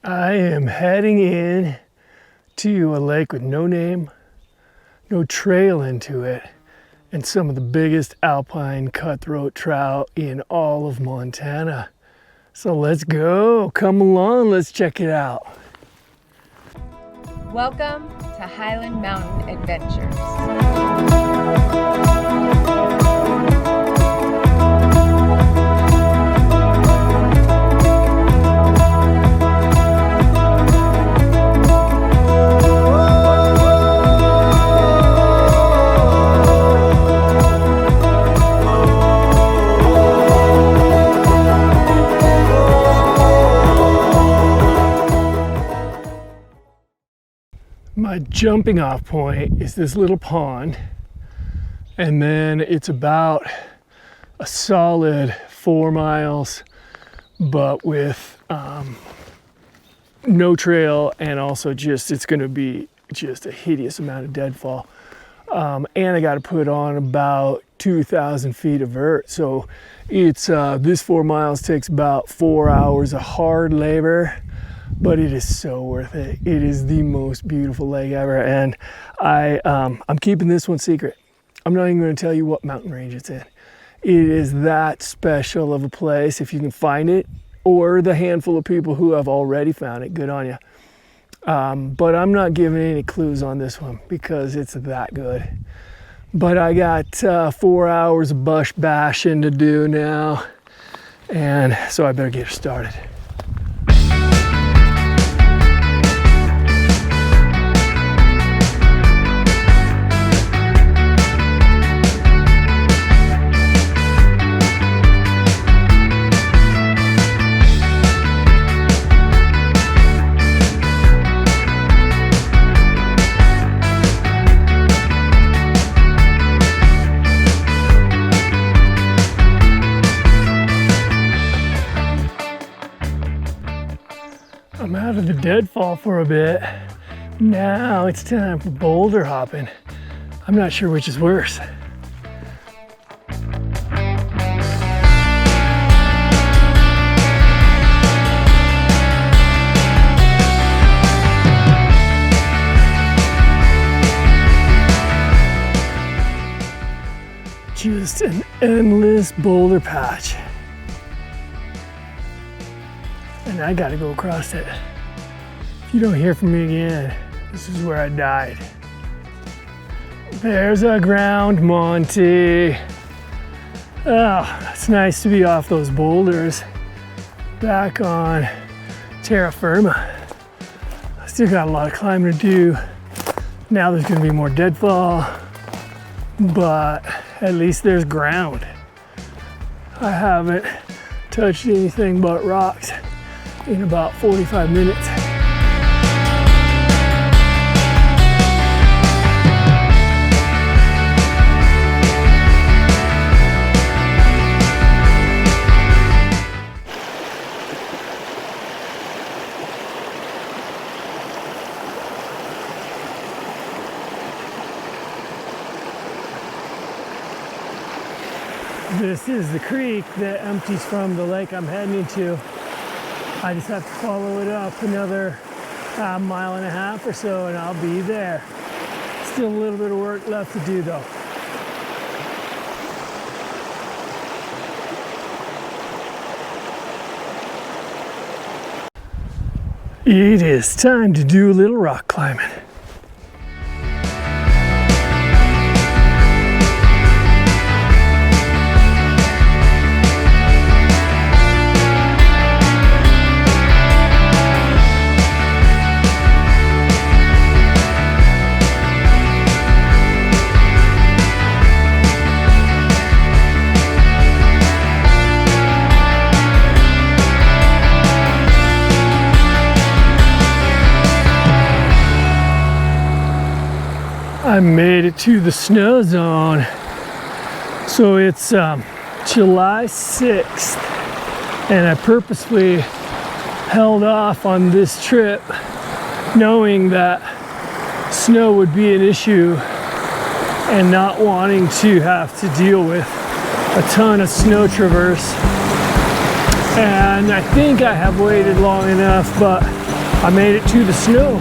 I am heading in to a lake with no name, no trail into it, and some of the biggest alpine cutthroat trout in all of Montana. So let's go, come along, let's check it out. Welcome to Highland Mountain Adventures. My jumping off point is this little pond, and then it's about a solid 4 miles, but with no trail, and also it's going to be just a hideous amount of deadfall. And I got to put on about 2,000 feet of vert, so it's this 4 miles takes about 4 hours of hard labor. But it is so worth it. It is the most beautiful lake ever, and I'm keeping this one secret. I'm not even going to tell you what mountain range it's in. It is that special of a place. If you can find it, or the handful of people who have already found it, good on you. But I'm not giving any clues on this one because it's that good. But I got 4 hours of bush bashing to do now, and so I better get started. I'm out of the deadfall for a bit. Now it's time for boulder hopping. I'm not sure which is worse. Just an endless boulder patch. And I gotta go across it. If you don't hear from me again, this is where I died. There's a ground Monty. Oh, it's nice to be off those boulders. Back on terra firma. I still got a lot of climbing to do. Now there's gonna be more deadfall, but at least there's ground. I haven't touched anything but rocks in about 45 minutes. This is the creek that empties from the lake I'm heading into. I just have to follow it up another mile and a half or so and I'll be there. Still a little bit of work left to do though. It is time to do a little rock climbing. I made it to the snow zone. So it's July 6th, and I purposely held off on this trip knowing that snow would be an issue and not wanting to have to deal with a ton of snow traverse. And I think I have waited long enough, but I made it to the snow.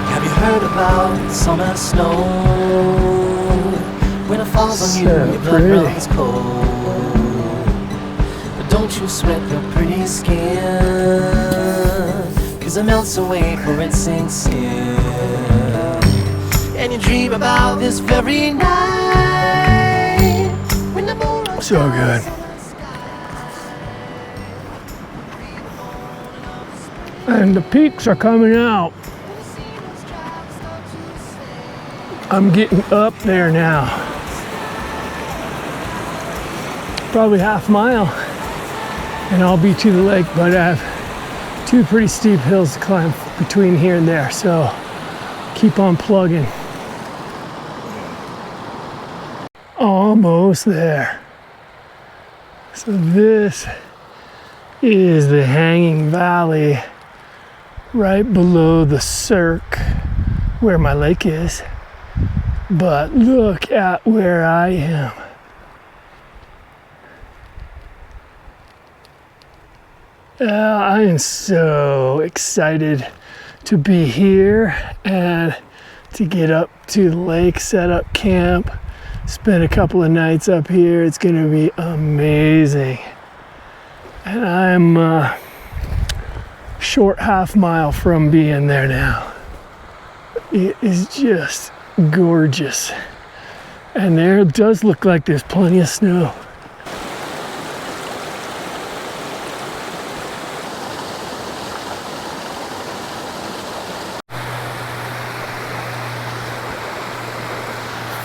Have you heard about summer snow? When it falls on you, your blood runs cold. But don't you sweat your pretty skin, 'cause it melts away for it sinks in. And you dream about this very night when the moon So good. And the peaks are coming out. I'm getting up there now. Probably half mile and I'll be to the lake, but I have two pretty steep hills to climb between here and there, so keep on plugging. Almost there. So this is the hanging valley right below the cirque where my lake is. But look at where I am. I am so excited to be here and to get up to the lake, set up camp, spend a couple of nights up here. It's gonna be amazing. And I'm a short half mile from being there now. It is just gorgeous. And there it does look like there's plenty of snow.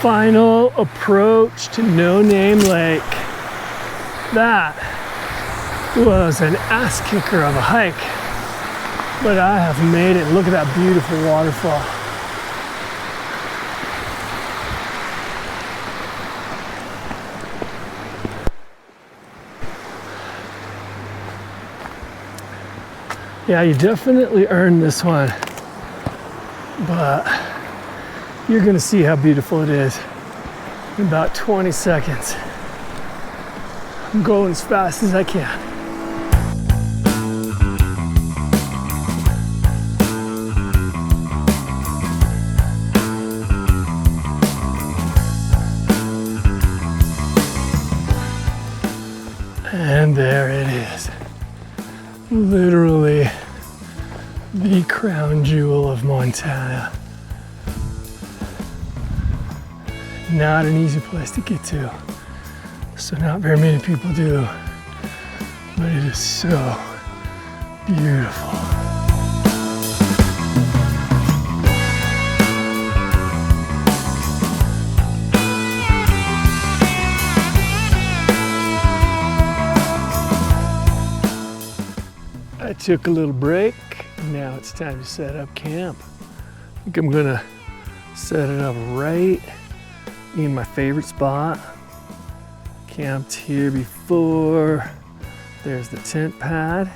Final approach to No Name Lake. That was an ass kicker of a hike, but I have made it. Look at that beautiful waterfall. Yeah, you definitely earned this one, but you're gonna see how beautiful it is in about 20 seconds. I'm going as fast as I can. And there it is. Literally the crown jewel of Montana. Not an easy place to get to, so not very many people do, but it is so beautiful. I took a little break. Now it's time to set up camp. I think I'm gonna set it up right in my favorite spot. Camped here before. There's the tent pad.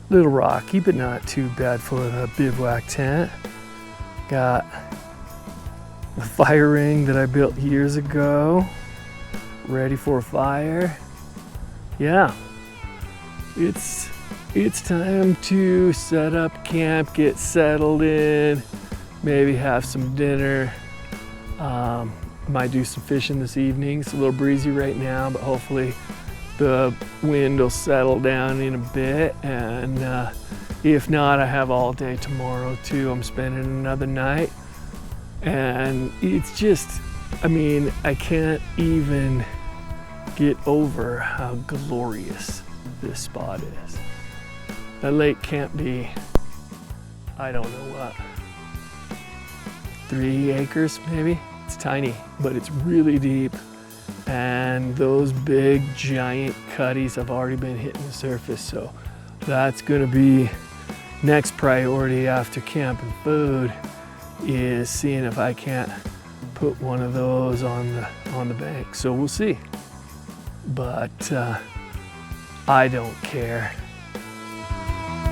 Little rocky, but not too bad for the bivouac tent. Got the fire ring that I built years ago, ready for a fire. Yeah, it's time to set up camp, get settled in, maybe have some dinner. Might do some fishing this evening. It's a little breezy right now, but hopefully the wind will settle down in a bit. And if not, I have all day tomorrow too. I'm spending another night. And it's just, I mean, I can't even get over how glorious this spot is. That lake can't be, I don't know what, 3 acres maybe? It's tiny, but it's really deep. And those big giant cutties have already been hitting the surface. So that's gonna be next priority after camp and food, is seeing if I can't put one of those on the bank. So we'll see. But I don't care.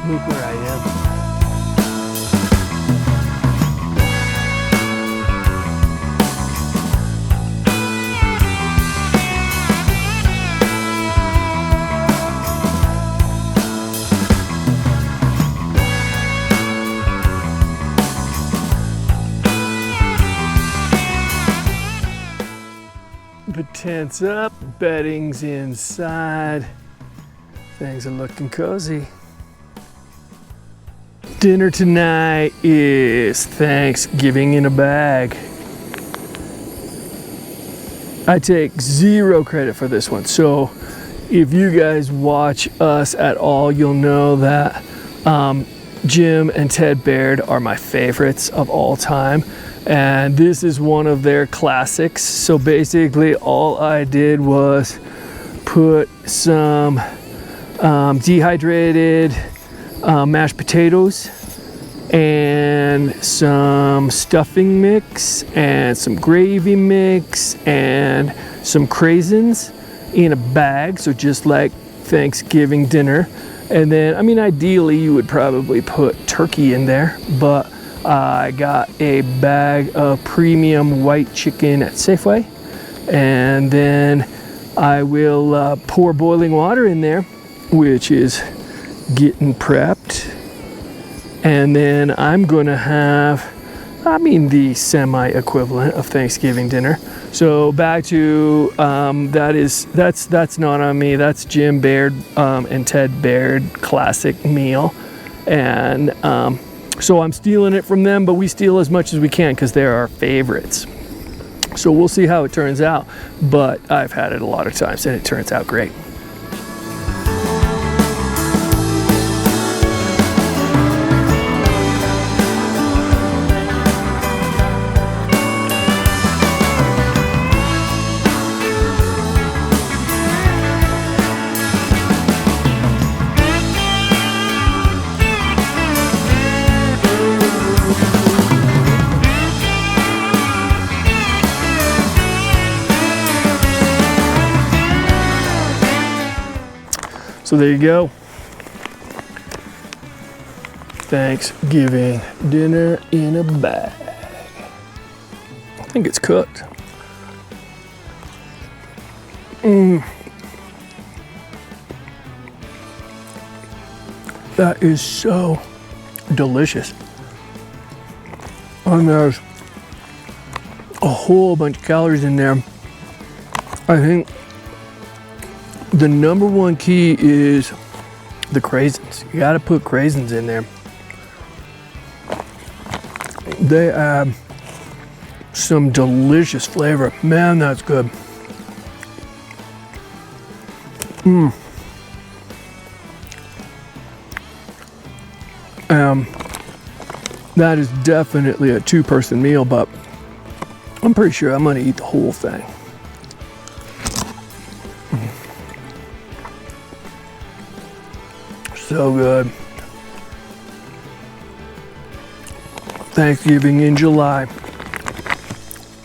Look where I am. tent's up, bedding's inside. Things are looking cozy. Dinner tonight is Thanksgiving in a bag. I take zero credit for this one. So if you guys watch us at all, you'll know that Jim and Ted Baird are my favorites of all time. And this is one of their classics. So basically all I did was put some dehydrated mashed potatoes and some stuffing mix and some gravy mix and some craisins in a bag, so just like Thanksgiving dinner. And then, I mean, ideally you would probably put turkey in there, but I got a bag of premium white chicken at Safeway, and then I will pour boiling water in there, which is getting prepped. And then I'm gonna have, I mean, the semi-equivalent of Thanksgiving dinner. So back to, that's not on me, that's Jim Baird and Ted Baird classic meal. And so I'm stealing it from them, but we steal as much as we can because they're our favorites. So we'll see how it turns out, but I've had it a lot of times and it turns out great. So there you go. Thanksgiving dinner in a bag. I think it's cooked. That is so delicious. And there's a whole bunch of calories in there. I think the number one key is the craisins. You gotta put craisins in there. They add some delicious flavor. Man, that's good. That is definitely a two-person meal, but I'm pretty sure I'm gonna eat the whole thing. So good. Thanksgiving in July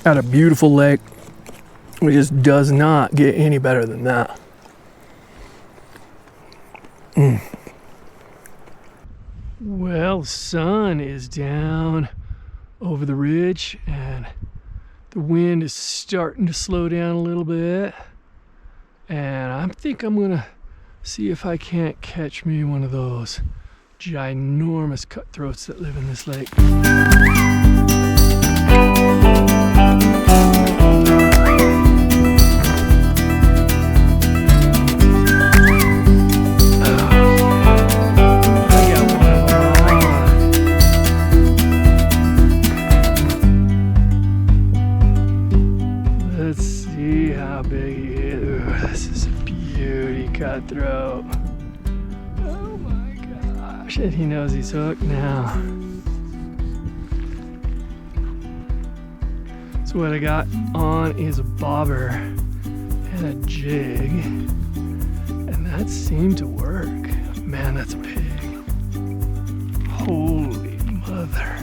at a beautiful lake. It just does not get any better than that. Well, sun is down over the ridge and the wind is starting to slow down a little bit. And I think I'm gonna see if I can't catch me one of those ginormous cutthroats that live in this lake. Let's see how big he is. Ooh, this is a beauty cutthroat. Oh my gosh, and he knows he's hooked now. So what I got on is a bobber and a jig, and that seemed to work. Man, that's a pig. Holy mother.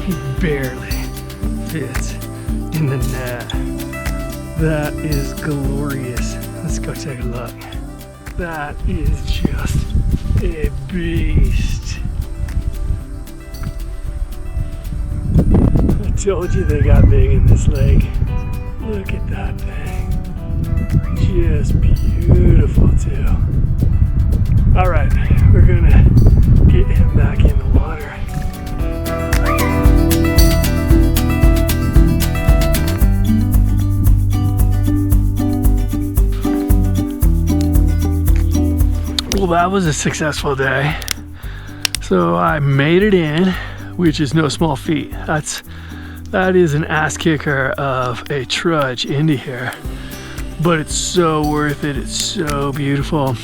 He barely fits in the net. That is glorious. Let's go take a look. That is just a beast. I told you they got big in this lake. Look at that thing. Just beautiful too. All right, we're gonna get him back in the water. Well, that was a successful day. So I made it in, which is no small feat. That is an ass kicker of a trudge into here, but it's so worth it. It's so beautiful.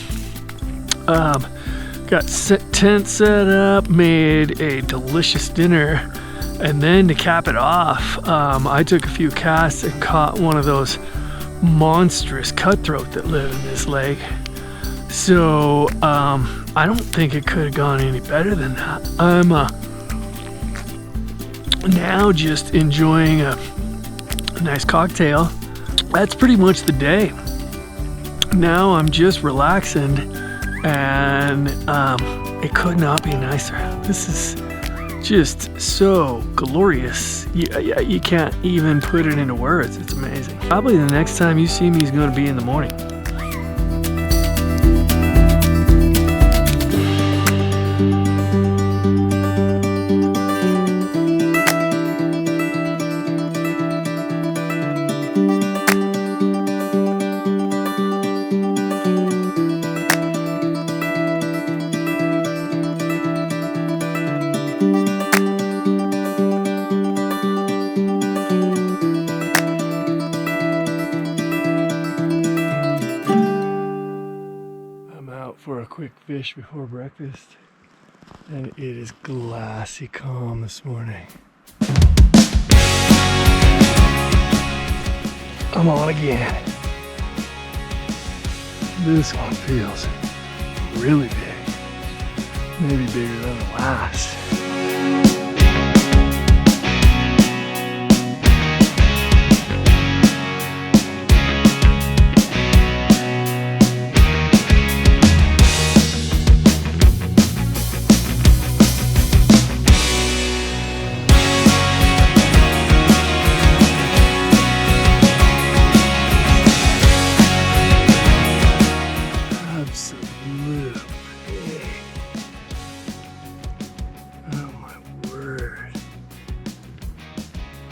Got tent set up, made a delicious dinner, and then to cap it off, I took a few casts and caught one of those monstrous cutthroat that live in this lake. So I don't think it could have gone any better than that. I'm now just enjoying a nice cocktail. That's pretty much the day. Now I'm just relaxing, and it could not be nicer. This is just so glorious. You can't even put it into words. It's amazing. Probably the next time you see me is going to be in the morning. For a quick fish before breakfast, and it is glassy calm this morning. I'm on again. This one feels really big, maybe bigger than the last.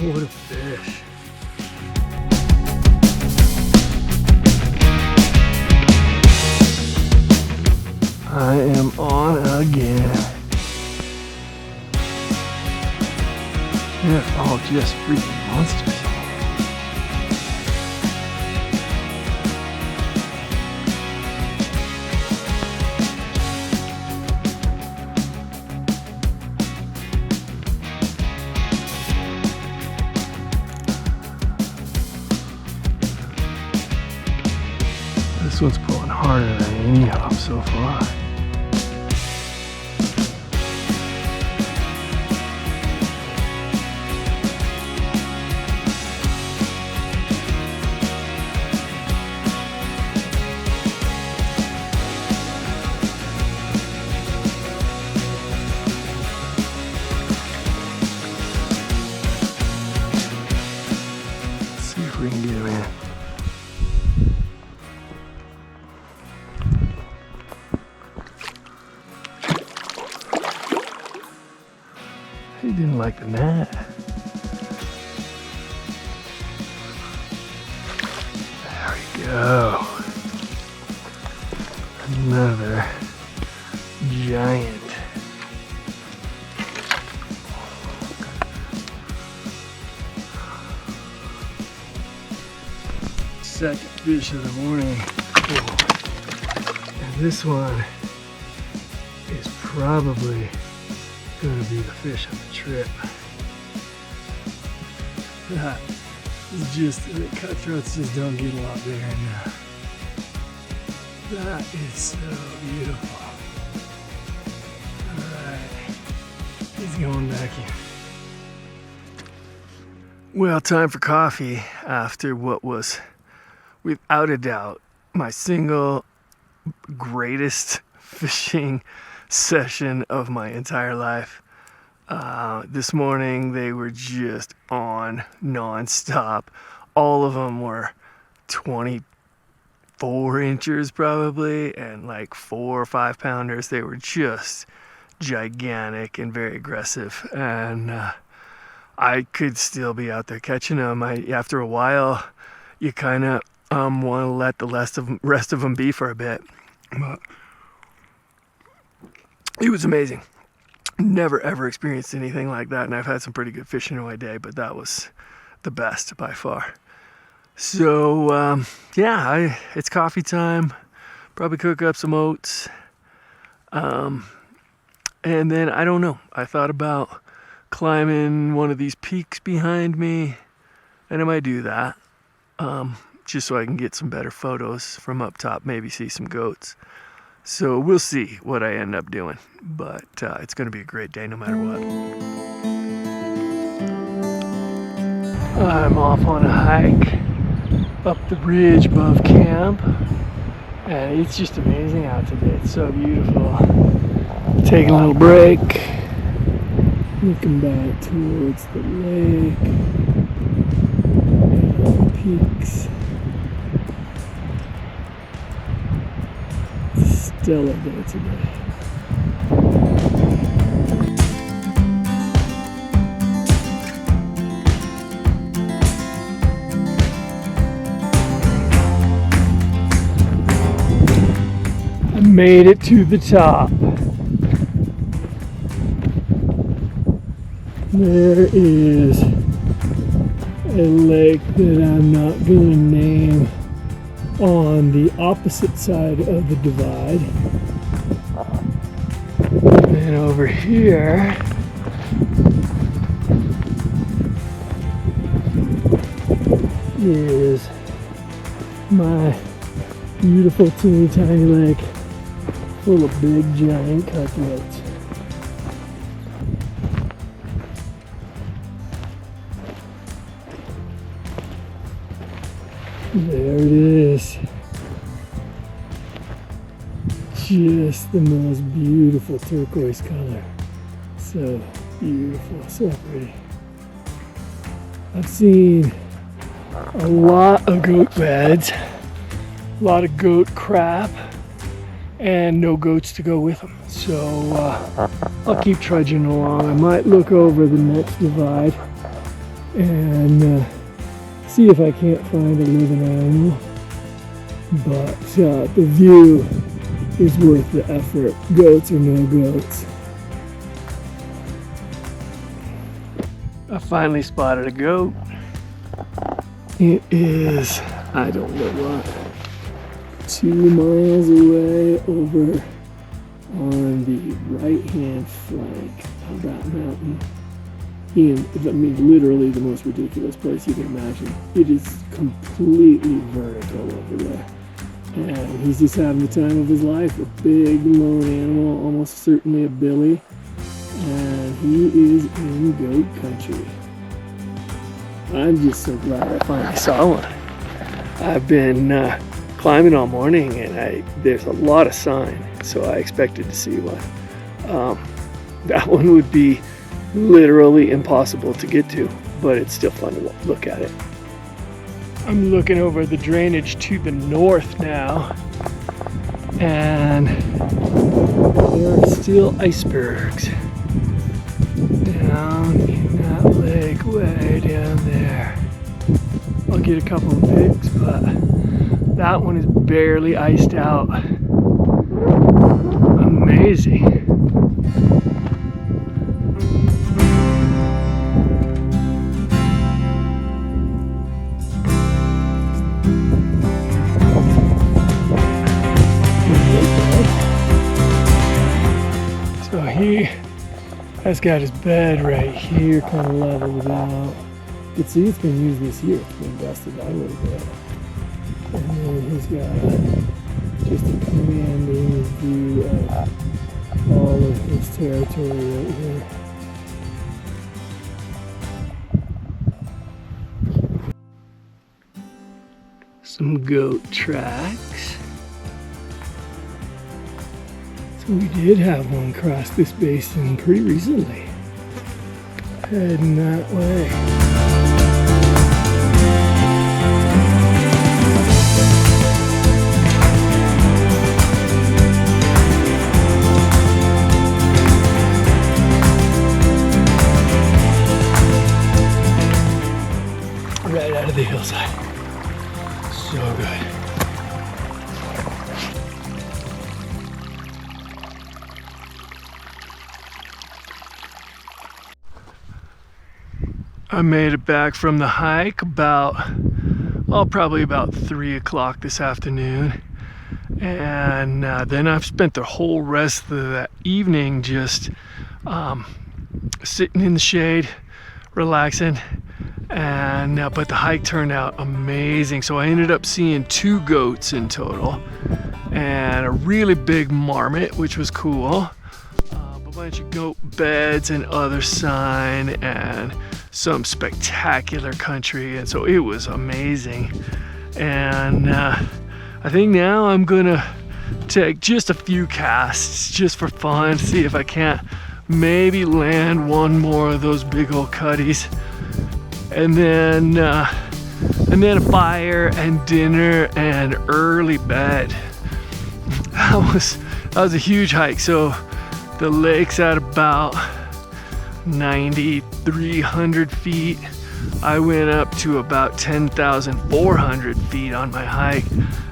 What a fish. I am on again. They're all just freaking monsters. This one's pulling harder than any of them so far. Let's see if we can get him in. He didn't like the net. There we go. Another giant. Second fish of the morning. And this one is probably gonna be the fish of the trip. That is just, the cutthroats just don't get a lot bigger now. That is so beautiful. Alright, he's going back in. Well, time for coffee after what was, without a doubt, my single greatest fishing session of my entire life. This morning they were just on non-stop. All of them were 24 inches probably, and like 4 or 5 pounders. They were just gigantic and very aggressive, and I could still be out there catching them. After a while, you kind of want to let the rest of them be for a bit. But it was amazing. Never ever experienced anything like that, and I've had some pretty good fishing in my day, but that was the best by far. So yeah, it's coffee time. Probably cook up some oats. And then I don't know. I thought about climbing one of these peaks behind me, and I might do that, just so I can get some better photos from up top. Maybe see some goats. So we'll see what I end up doing, but it's going to be a great day no matter what. I'm off on a hike up the ridge above camp, and it's just amazing out today. It's so beautiful. Taking a little break, looking back towards the lake and the peaks. Stellar day today. I made it to the top. There is a lake that I'm not going to name on the opposite side of the divide. And over here is my beautiful teeny tiny lake full of big giant cutthroats. There it is. Just the most beautiful turquoise color. So beautiful, so pretty. I've seen a lot of goat beds, a lot of goat crap, and no goats to go with them. So I'll keep trudging along. I might look over the next divide and see if I can't find a living animal, but the view is worth the effort, goats or no goats. I finally spotted a goat. It is, I don't know what, 2 miles away over on the right-hand flank of that mountain. Literally the most ridiculous place you can imagine. It is completely vertical over there. And he's just having the time of his life. A big lone animal, almost certainly a billy. And he is in goat country. I'm just so glad I finally saw one. I've been climbing all morning, and there's a lot of sign, so I expected to see one. That one would be literally impossible to get to, but it's still fun to look at it. I'm looking over the drainage to the north now, and there are still icebergs down in that lake way down there. I'll get a couple of pics, but that one is barely iced out. Amazing. So he has got his bed right here, kind of leveled out. You can see it's been used this year. It's been dusted out a little bit. And then he's got just a commanding view of all of his territory right here. Some goat tracks. So we did have one cross this basin pretty recently. Heading that way. Right out of the hillside. So good. I made it back from the hike about, probably about 3 o'clock this afternoon. And then I've spent the whole rest of that evening just sitting in the shade, relaxing. And but the hike turned out amazing. So I ended up seeing 2 goats in total and a really big marmot, which was cool. A bunch of goat beds and other sign and some spectacular country, and so it was amazing. And I think now I'm gonna take just a few casts just for fun, see if I can't maybe land one more of those big old cutties, and then a fire and dinner and early bed. That was a huge hike. So the lake's at about 9,300 feet. I went up to about 10,400 feet on my hike,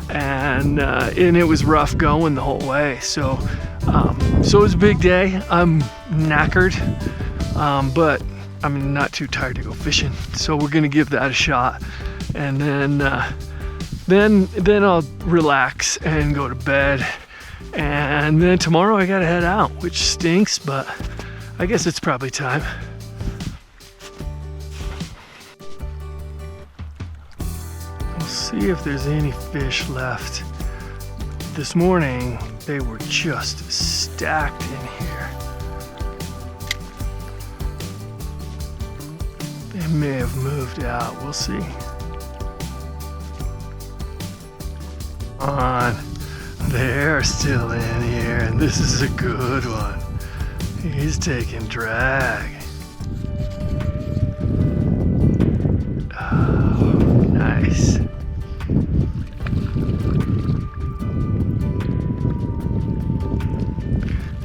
and it was rough going the whole way. So it was a big day. I'm knackered, but I'm not too tired to go fishing. So we're gonna give that a shot, and then I'll relax and go to bed. And then tomorrow I gotta head out, which stinks, but I guess it's probably time. We'll see if there's any fish left. This morning, they were just stacked in here. They may have moved out, we'll see. They're still in here, and this is a good one. He's taking drag. Oh, nice.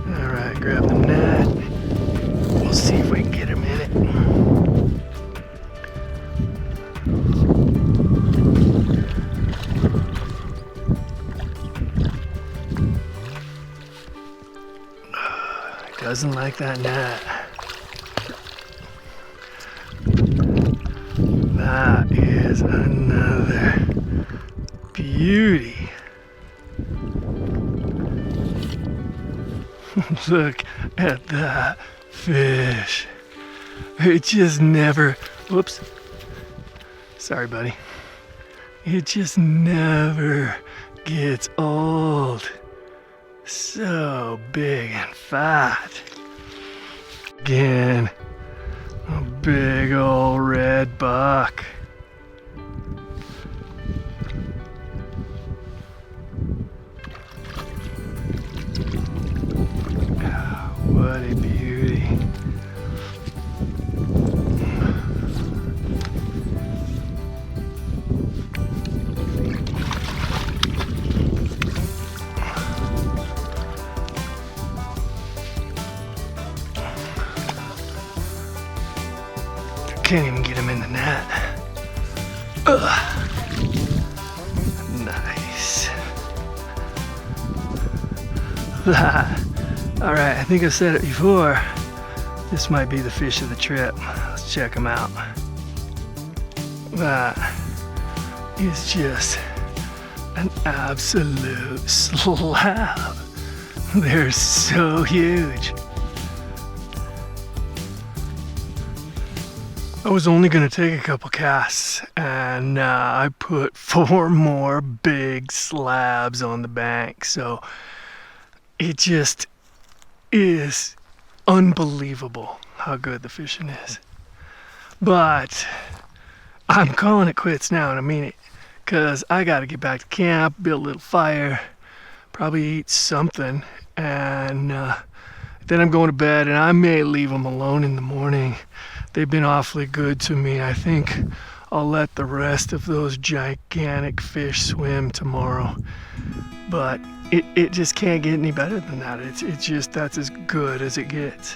All right, grab the net. We'll see if we can get him in it. Doesn't like that net. That is another beauty. Look at that fish. It just never, whoops. Sorry, buddy. It just never gets old. So big and fat. Again, a big old red buck. Oh, what a beauty. Can't even get him in the net. Ugh. Nice. All right, I think I said it before. This might be the fish of the trip. Let's check him out. That is just an absolute slab. They're so huge. I was only gonna take a couple casts, and I put 4 more big slabs on the bank. So it just is unbelievable how good the fishing is. But I'm calling it quits now, and I mean it, because I gotta get back to camp, build a little fire, probably eat something, and then I'm going to bed, and I may leave them alone in the morning. They've been awfully good to me. I think I'll let the rest of those gigantic fish swim tomorrow. But it just can't get any better than that. It's just, that's as good as it gets.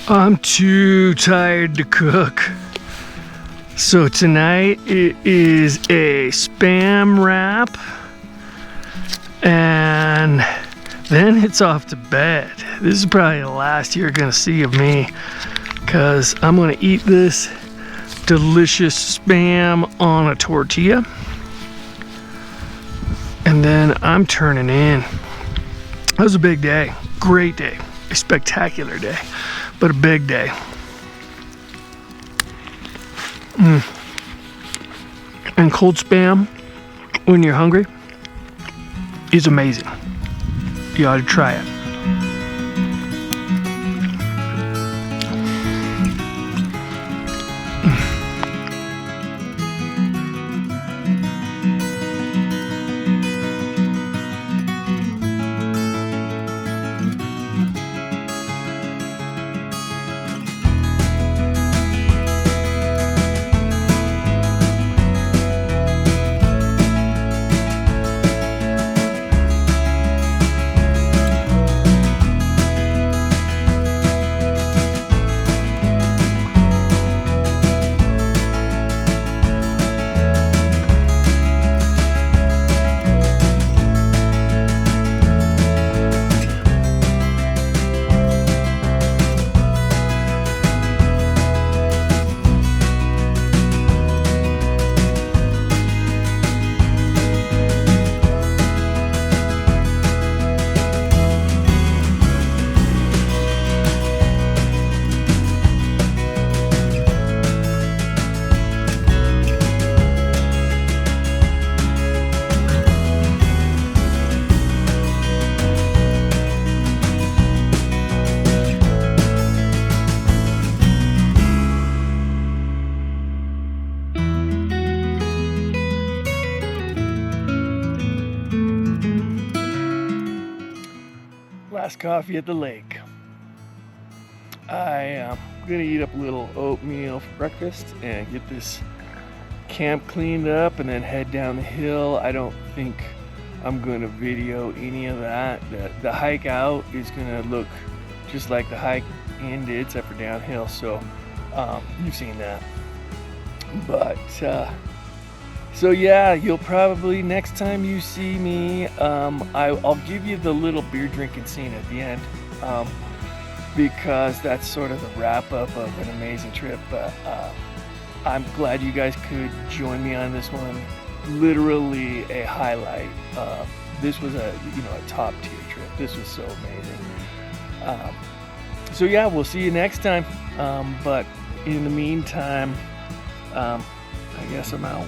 I'm too tired to cook. So tonight it is a Spam wrap, and then it's off to bed. This is probably the last you're gonna see of me, because I'm gonna eat this delicious spam on a tortilla. And then I'm turning in. That was a big day, great day, a spectacular day, but a big day. And cold spam when you're hungry is amazing. You ought to try it. Last coffee at the lake. I am gonna eat up a little oatmeal for breakfast and get this camp cleaned up and then head down the hill. I don't think I'm gonna video any of that. The hike out is gonna look just like the hike in did, except for downhill, so you've seen that. But so yeah, you'll probably, next time you see me, I'll give you the little beer drinking scene at the end, because that's sort of the wrap up of an amazing trip. But I'm glad you guys could join me on this one. Literally a highlight. This was a top tier trip. This was so amazing. So yeah, we'll see you next time. But in the meantime, I guess I'm out.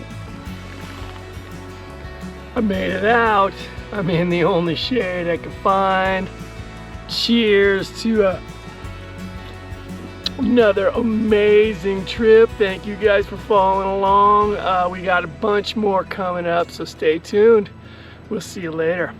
I made it out. I'm in the only shade I could find. Cheers to another amazing trip. Thank you guys for following along. We got a bunch more coming up, so stay tuned. We'll see you later.